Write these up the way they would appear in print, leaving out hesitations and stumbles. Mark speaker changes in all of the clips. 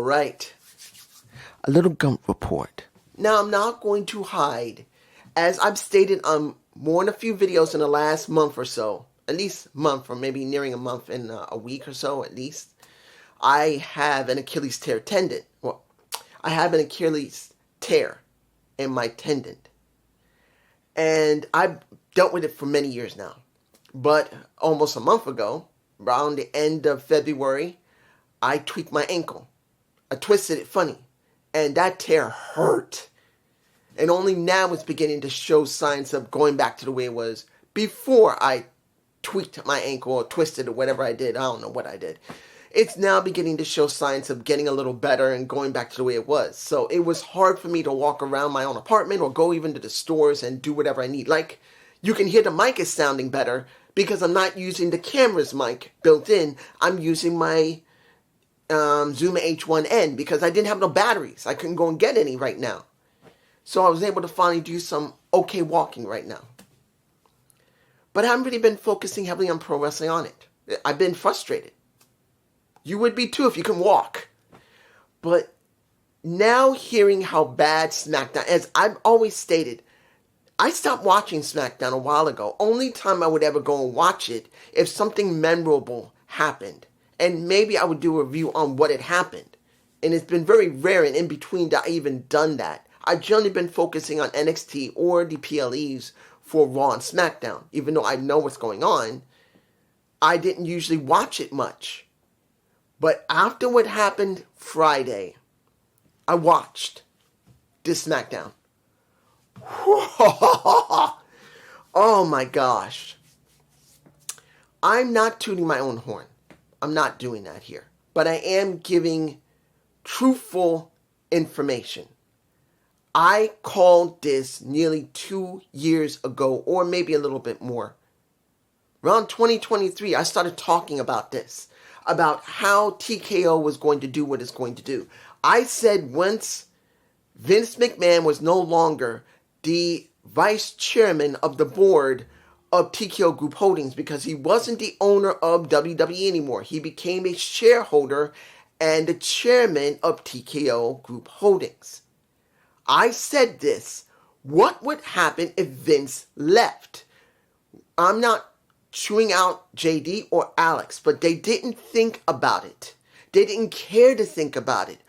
Speaker 1: right. A little Gump report. Now, I'm not going to hide. As I've stated on more than a few videos in the last month or so, at least month or maybe nearing a month in a week or so at least, I have an Achilles tear tendon. Well, I have an Achilles tear in my tendon. And I've dealt with it for many years now. But almost a month ago, around the end of February, I tweaked my ankle. I twisted it funny. And that tear hurt. And only now it's beginning to show signs of going back to the way it was before I tweaked my ankle or twisted or whatever I did. I don't know what I did. It's now beginning to show signs of getting a little better and going back to the way it was. So it was hard for me to walk around my own apartment or go even to the stores and do whatever I need. Like, you can hear the mic is sounding better because I'm not using the camera's mic built in. I'm using my Zoom H1N because I didn't have no batteries. I couldn't go and get any right now. So I was able to finally do some okay walking right now. But I haven't really been focusing heavily on pro wrestling on it. I've been frustrated. You would be too if you can walk. But now hearing how bad SmackDown, as I've always stated, I stopped watching SmackDown a while ago. Only time I would ever go and watch it if something memorable happened. And maybe I would do a review on what had happened. And it's been very rare and in between that I even done that. I've generally been focusing on NXT or the PLEs for Raw and SmackDown. Even though I know what's going on, I didn't usually watch it much. But after what happened Friday, I watched this SmackDown. Oh my gosh. I'm not tooting my own horn. I'm not doing that here. But I am giving truthful information. I called this nearly 2 years ago, or maybe a little bit more. Around 2023, I started talking about this, about how TKO was going to do what it's going to do. I said once Vince McMahon was no longer the vice chairman of the board of TKO Group Holdings because he wasn't the owner of WWE anymore. He became a shareholder and the chairman of TKO Group Holdings. I said this. What would happen if Vince left? I'm not chewing out JD or Alex, but they didn't think about it. They didn't care to think about it.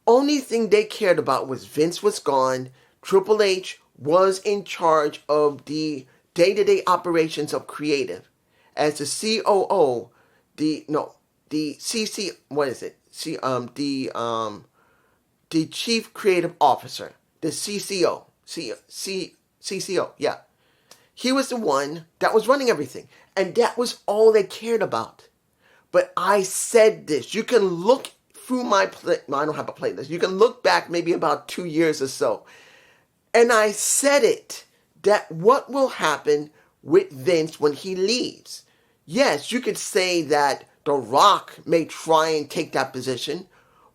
Speaker 1: Only thing they cared about was Vince was gone. Triple H was in charge of the day-to-day operations of creative. As the COO, the CC, what is it? The Chief Creative Officer. The CCO. CCO, yeah. He was the one that was running everything. And that was all they cared about. But I said this. You can look through my I don't have a playlist. You can look back maybe about 2 years or so. And I said it. That what will happen with Vince when he leaves. Yes, you could say that The Rock may try and take that position.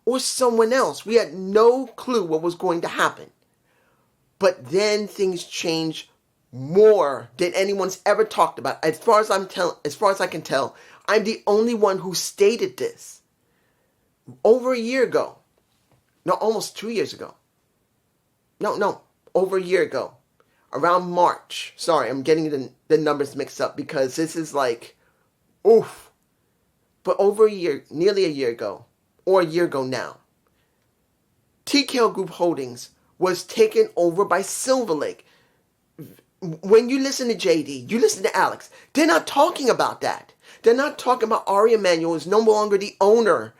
Speaker 1: Or someone else. We had no clue what was going to happen. But then things changed more than anyone's ever talked about. As far as I can tell, I'm the only one who stated this. Over a year ago. No, almost 2 years ago. No, over a year ago. Around March. Sorry, I'm getting the numbers mixed up because this is like, oof. But over a year, nearly a year ago, or a year ago now, TKO Group Holdings was taken over by Silver Lake. When you listen to JD, you listen to Alex, they're not talking about that. They're not talking about Ari Emanuel is no longer the owner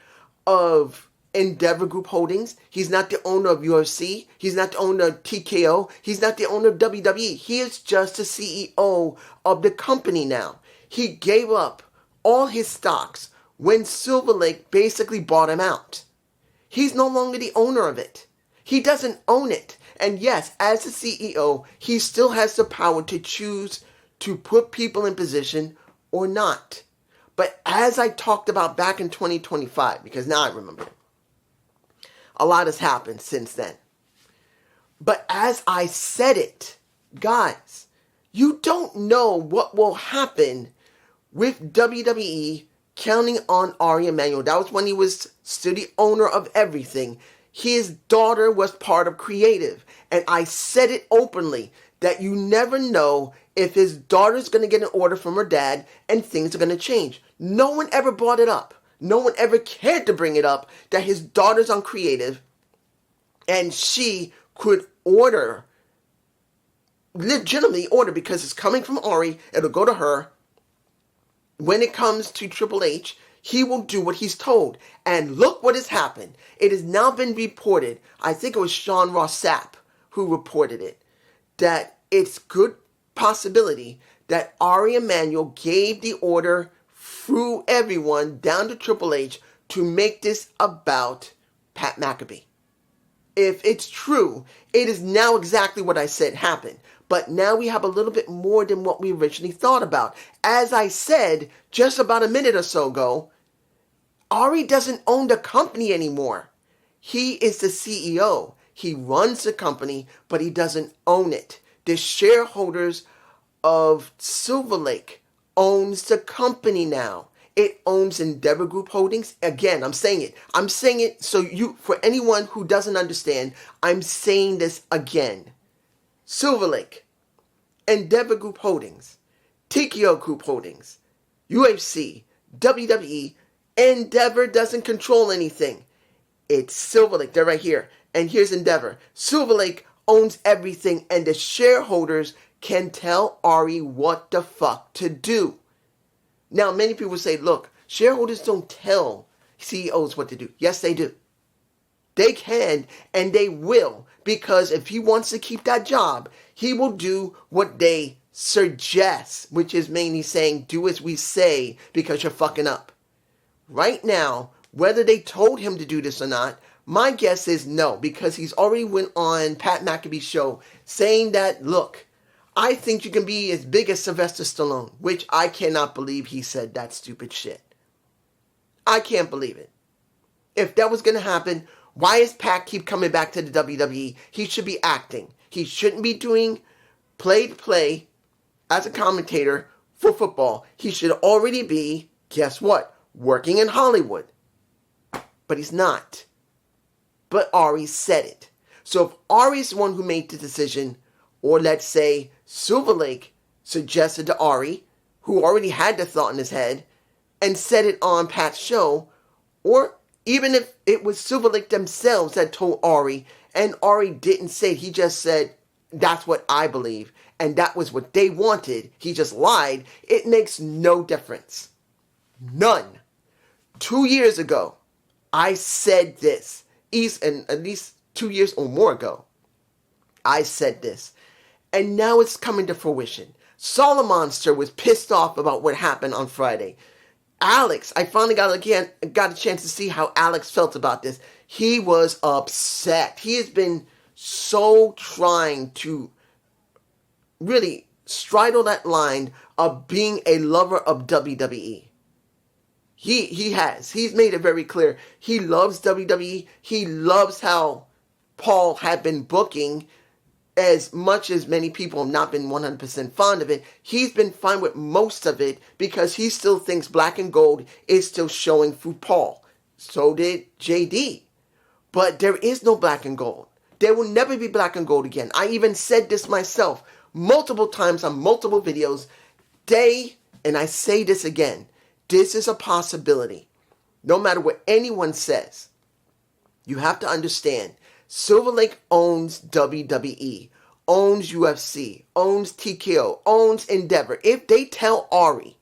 Speaker 1: of Endeavor Group Holdings. He's not the owner of UFC. He's not the owner of TKO. He's not the owner of WWE. He is just the CEO of the company now. He gave up all his stocks when Silver Lake basically bought him out. He's no longer the owner of it. He doesn't own it. And yes, as the CEO, he still has the power to choose to put people in position or not. But as I talked about back in 2025, because now I remember, a lot has happened since then. But as I said it, guys, you don't know what will happen with WWE, counting on Ari Emanuel. That was when he was still the owner of everything. His daughter was part of creative. And I said it openly that you never know if his daughter's going to get an order from her dad and things are going to change. No one ever brought it up. No one ever cared to bring it up that his daughter's on creative and she could order, legitimately order, because it's coming from Ari, it'll go to her. When it comes to Triple H, he will do what he's told. And look what has happened. It has now been reported, I think it was Sean Ross Sapp who reported it, that it's good possibility that Ari Emanuel gave the order through everyone down to Triple H to make this about Pat McAfee. If it's true, it is now exactly what I said happened. But now we have a little bit more than what we originally thought about. As I said just about a minute or so ago, Ari doesn't own the company anymore. He is the CEO. He runs the company, but he doesn't own it. The shareholders of Silver Lake owns the company now. It owns Endeavor Group Holdings. Again, I'm saying it. I'm saying it so for anyone who doesn't understand, I'm saying this again. Silver Lake, Endeavor Group Holdings, TKO Group Holdings, UFC, WWE, Endeavor doesn't control anything. It's Silver Lake. They're right here. And here's Endeavor. Silver Lake owns everything, and the shareholders can tell Ari what the fuck to do. Now, many people say, look, shareholders don't tell CEOs what to do. Yes, they do. They can and they will, because if he wants to keep that job, he will do what they suggest, which is mainly saying, do as we say because you're fucking up. Right now, whether they told him to do this or not, my guess is no, because he's already went on Pat McAfee's show saying that, look, I think you can be as big as Sylvester Stallone, which I cannot believe he said that stupid shit. I can't believe it. If that was going to happen, why does Pat keep coming back to the WWE? He should be acting. He shouldn't be doing play-to-play as a commentator for football. He should already be, guess what, working in Hollywood. But he's not. But Ari said it. So if Ari's the one who made the decision, or let's say Silver Lake suggested to Ari, who already had the thought in his head, and said it on Pat's show, or even if it was Silver Lake themselves that told Ari, and Ari didn't say it, he just said, that's what I believe, and that was what they wanted, he just lied, it makes no difference. None. 2 years ago, I said this, and at least 2 years or more ago, I said this. And now it's coming to fruition. Solomonster was pissed off about what happened on Friday. Alex, I finally got a chance to see how Alex felt about this. He was upset. He has been so trying to really straddle that line of being a lover of WWE. He has. He's made it very clear. He loves WWE. He loves how Paul had been booking. As much as many people have not been 100% fond of it, he's been fine with most of it because he still thinks black and gold is still showing through Paul. So did JD. But there is no black and gold. There will never be black and gold again. I even said this myself multiple times on multiple videos. And I say this again, this is a possibility. No matter what anyone says, you have to understand, Silver Lake owns WWE, owns UFC, owns TKO, owns Endeavor. If they tell Ari,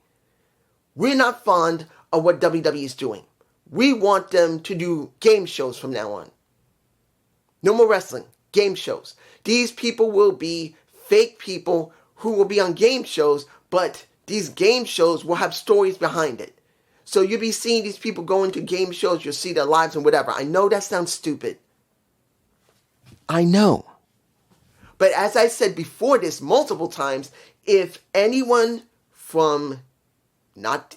Speaker 1: we're not fond of what WWE is doing. We want them to do game shows from now on. No more wrestling, game shows. These people will be fake people who will be on game shows, but these game shows will have stories behind it. So you'll be seeing these people go into game shows, you'll see their lives and whatever. I know that sounds stupid. I know. But as I said before this multiple times, if anyone from, not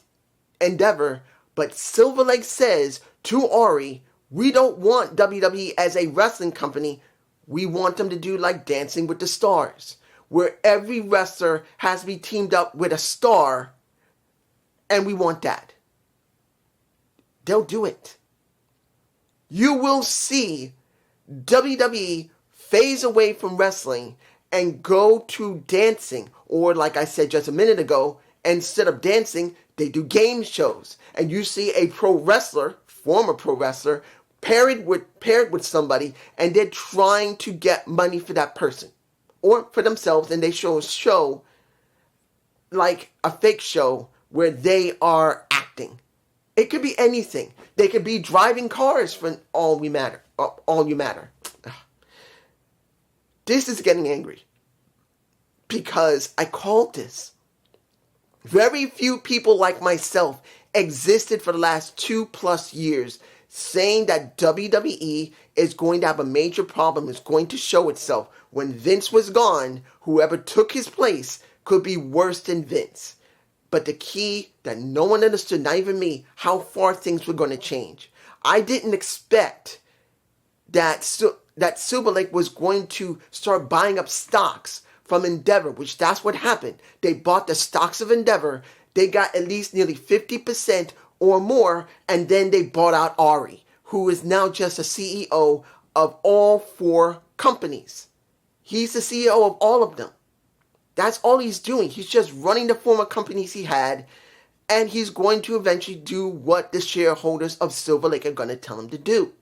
Speaker 1: Endeavor, but Silver Lake says to Ari, we don't want WWE as a wrestling company, we want them to do like Dancing with the Stars, where every wrestler has to be teamed up with a star, and we want that. they'll do it. You will see WWE phase away from wrestling and go to dancing. Or like I said just a minute ago, instead of dancing, they do game shows. And you see a pro wrestler, former pro wrestler, paired with somebody, and they're trying to get money for that person. Or for themselves, and they show a show, like a fake show, where they are acting. It could be anything. They could be driving cars for all you matter. This is getting angry. Because I called this. Very few people like myself existed for the last 2+ years saying that WWE is going to have a major problem. It's going to show itself. When Vince was gone, whoever took his place could be worse than Vince. But the key that no one understood, not even me, how far things were going to change. I didn't expect that Silver Lake was going to start buying up stocks from Endeavor, which that's what happened. They bought the stocks of Endeavor. They got at least nearly 50% or more, and then they bought out Ari, who is now just a CEO of all 4 companies. He's the CEO of all of them. That's all he's doing. He's just running the former companies he had, and he's going to eventually do what the shareholders of Silver Lake are going to tell him to do.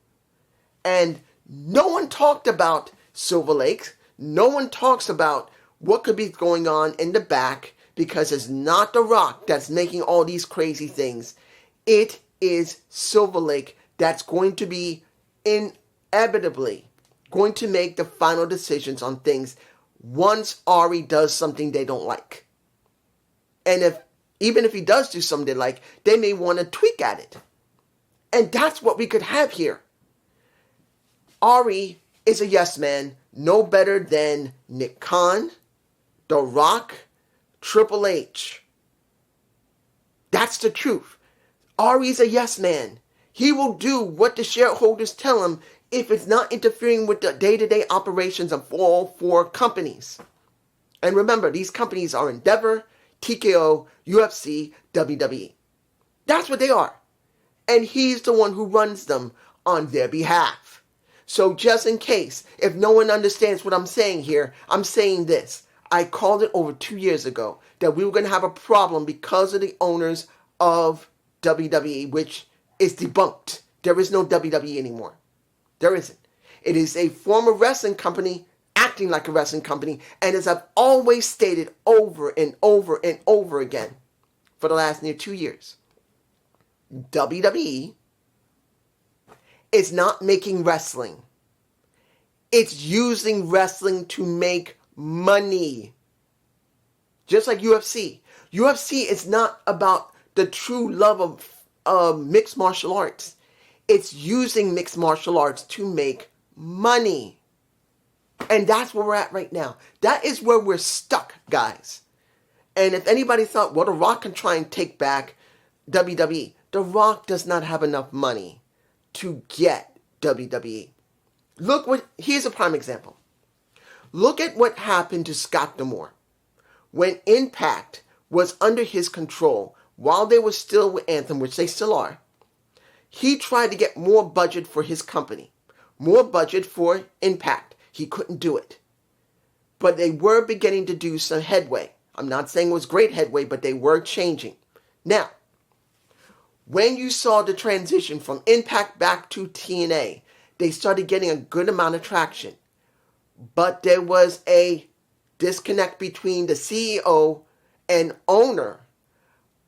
Speaker 1: And no one talked about Silver Lake. No one talks about what could be going on in the back, because it's not The Rock that's making all these crazy things. It is Silver Lake that's going to be inevitably going to make the final decisions on things once Ari does something they don't like. And even if he does do something they like, they may want to tweak at it. And that's what we could have here. Ari is a yes man, no better than Nick Khan, The Rock, Triple H. That's the truth. Ari's a yes man. He will do what the shareholders tell him if it's not interfering with the day-to-day operations of all 4 companies. And remember, these companies are Endeavor, TKO, UFC, WWE. That's what they are. And he's the one who runs them on their behalf. So just in case, if no one understands what I'm saying here, I'm saying this. I called it over 2 years ago that we were going to have a problem because of the owners of WWE, which is debunked. There is no WWE anymore. There isn't. It is a former wrestling company acting like a wrestling company, and as I've always stated over and over and over again for the last near 2 years, WWE is not making wrestling. It's using wrestling to make money. Just like UFC. UFC is not about the true love of mixed martial arts. It's using mixed martial arts to make money. And that's where we're at right now. That is where we're stuck, guys. And if anybody thought, well, The Rock can try and take back WWE, The Rock does not have enough money to get WWE. Here's a prime example. Look at what happened to Scott D'Amore. When Impact was under his control, while they were still with Anthem, which they still are, he tried to get more budget for his company, more budget for Impact. He couldn't do it. But they were beginning to do some headway. I'm not saying it was great headway, but they were changing. Now, when you saw the transition from Impact back to TNA, they started getting a good amount of traction. But there was a disconnect between the CEO and owner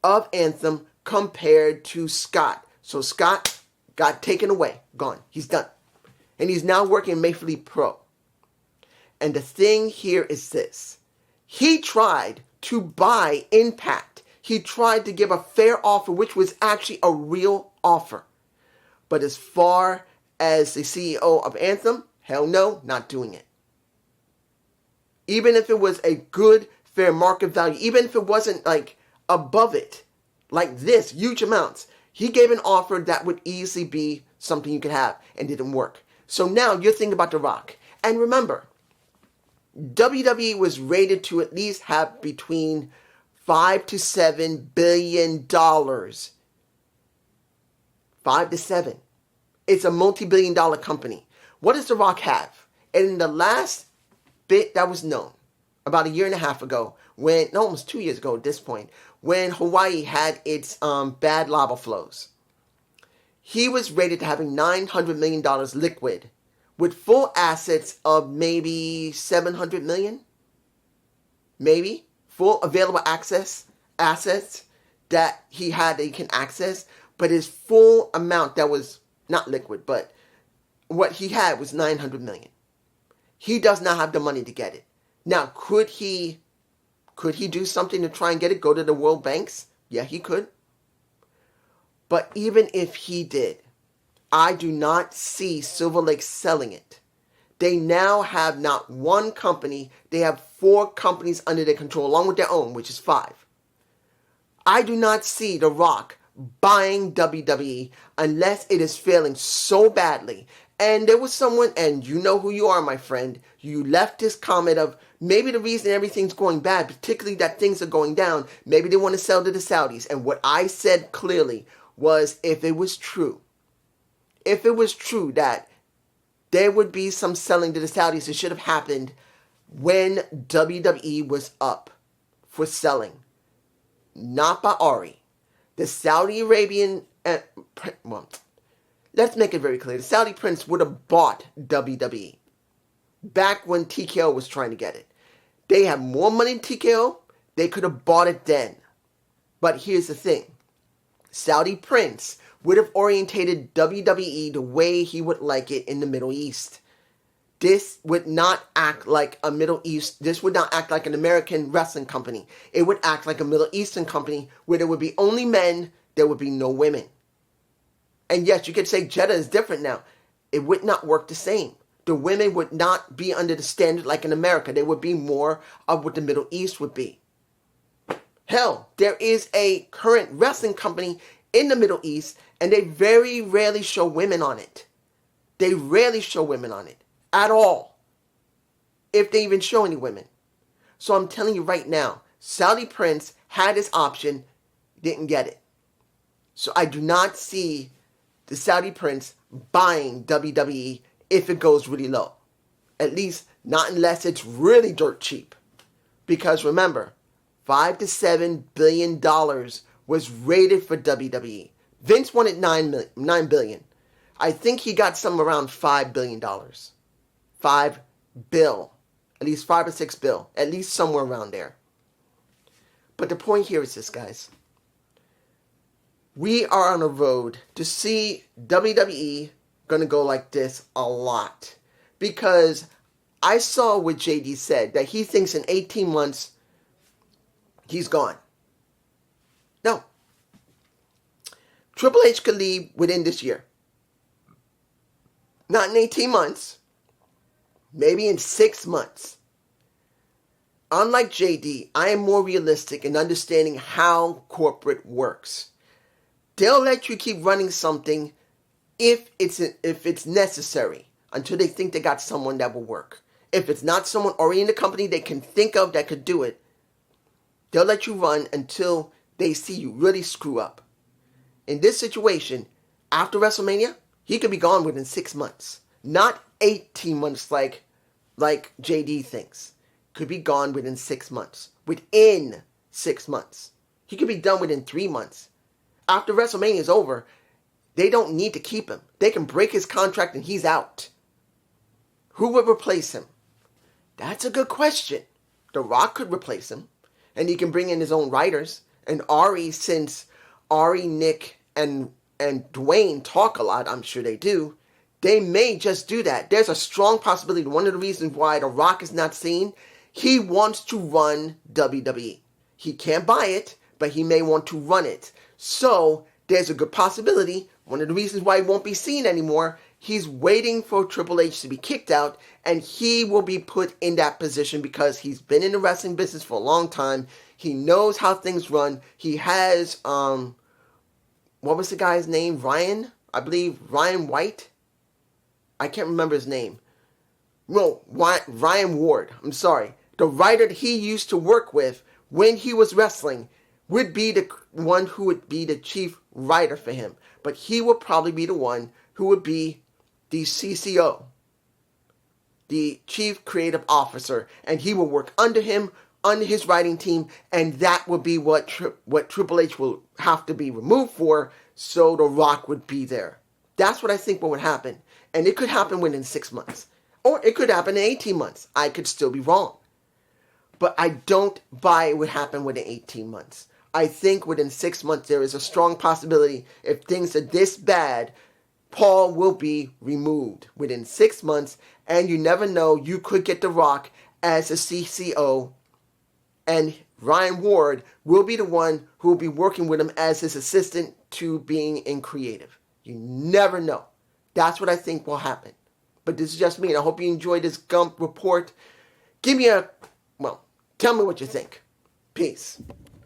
Speaker 1: of Anthem compared to Scott. So Scott got taken away, gone. He's done. And he's now working Maple Leaf Pro. And the thing here is this. He tried to buy Impact. He tried to give a fair offer, which was actually a real offer. But as far as the CEO of Anthem, hell no, not doing it. Even if it was a good, fair market value, even if it wasn't like above it, like this, huge amounts, he gave an offer that would easily be something you could have, and didn't work. So now you're thinking about The Rock. And remember, WWE was rated to at least have between $5 to $7 billion 5 to 7. It's a multi-billion-dollar company. What does The Rock have? And in the last bit that was known, about a year and a half ago, almost 2 years ago at this point, when Hawaii had its bad lava flows, he was rated to having $900 million liquid with full assets of maybe $700 million. Maybe. Full available assets that he had that he can access. But his full amount that was not liquid, but what he had was $900 million. He does not have the money to get it. Now, could he do something to try and get it? Go to the world banks? Yeah, he could. But even if he did, I do not see Silver Lake selling it. They now have not one company. They have 4 companies under their control, along with their own, which is 5. I do not see The Rock buying WWE unless it is failing so badly. And there was someone, and you know who you are, my friend, you left this comment of maybe the reason everything's going bad, particularly that things are going down, maybe they want to sell to the Saudis. And what I said clearly was, if it was true that there would be some selling to the Saudis, it should have happened when WWE was up for selling. Not by Ari. The Saudi Arabian, let's make it very clear. The Saudi prince would have bought WWE back when TKO was trying to get it. They have more money than TKO. They could have bought it then. But here's the thing. Saudi prince would have orientated WWE the way he would like it in the Middle East. This would not act like a Middle East. This would not act like an American wrestling company. It would act like a Middle Eastern company where there would be only men, there would be no women. And yes, you could say Jeddah is different now. It would not work the same. The women would not be under the standard like in America. They would be more of what the Middle East would be. Hell, there is a current wrestling company in the Middle East, and they very rarely show women on it. They rarely show women on it at all, if they even show any women. So I'm telling you right now, Saudi Prince had his option, didn't get it. So I do not see the Saudi Prince buying WWE if it goes really low. At least not unless it's really dirt cheap. Because remember, $5 to $7 billion was rated for WWE. Vince wanted $9 billion. I think he got some around $5 billion. $5 bill. At least $5 or $6 bill. At least somewhere around there. But the point here is this, guys. We are on a road to see WWE going to go like this a lot. Because I saw what JD said, that he thinks in 18 months, he's gone. No. Triple H could leave within this year. Not in 18 months. Maybe in 6 months. Unlike JD, I am more realistic in understanding how corporate works. They'll let you keep running something if it's necessary until they think they got someone that will work. If it's not someone already in the company they can think of that could do it, they'll let you run until they see you really screw up. In this situation, after WrestleMania, he could be gone within 6 months. Not 18 months like JD thinks. Could be gone within 6 months. Within 6 months. He could be done within 3 months. After WrestleMania is over, they don't need to keep him. They can break his contract and he's out. Who would replace him? That's a good question. The Rock could replace him. And he can bring in his own writers. And Ari, since Ari, Nick, and Dwayne talk a lot, I'm sure they do, they may just do that. There's a strong possibility. One of the reasons why The Rock is not seen, he wants to run WWE. He can't buy it, but he may want to run it. So there's a good possibility. One of the reasons why he won't be seen anymore, he's waiting for Triple H to be kicked out, and he will be put in that position because he's been in the wrestling business for a long time. He knows how things run. He has, what was the guy's name? Ryan? I believe Ryan White? I can't remember his name. No, Ryan Ward. I'm sorry. The writer that he used to work with when he was wrestling, would be the one who would be the chief writer for him. But he will probably be the one who would be the CCO, the chief creative officer, and he will work under him, under his writing team, and that would be what Triple H will have to be removed for, so The Rock would be there. That's what I think what would happen. And it could happen within 6 months. Or it could happen in 18 months. I could still be wrong. But I don't buy it would happen within 18 months. I think within 6 months there is a strong possibility, if things are this bad, Paul will be removed within 6 months. And you never know, you could get The Rock as a CCO, and Ryan Ward will be the one who will be working with him as his assistant to being in creative. You never know. That's what I think will happen. But this is just me, and I hope you enjoyed this Gump report. Tell me what you think. Peace.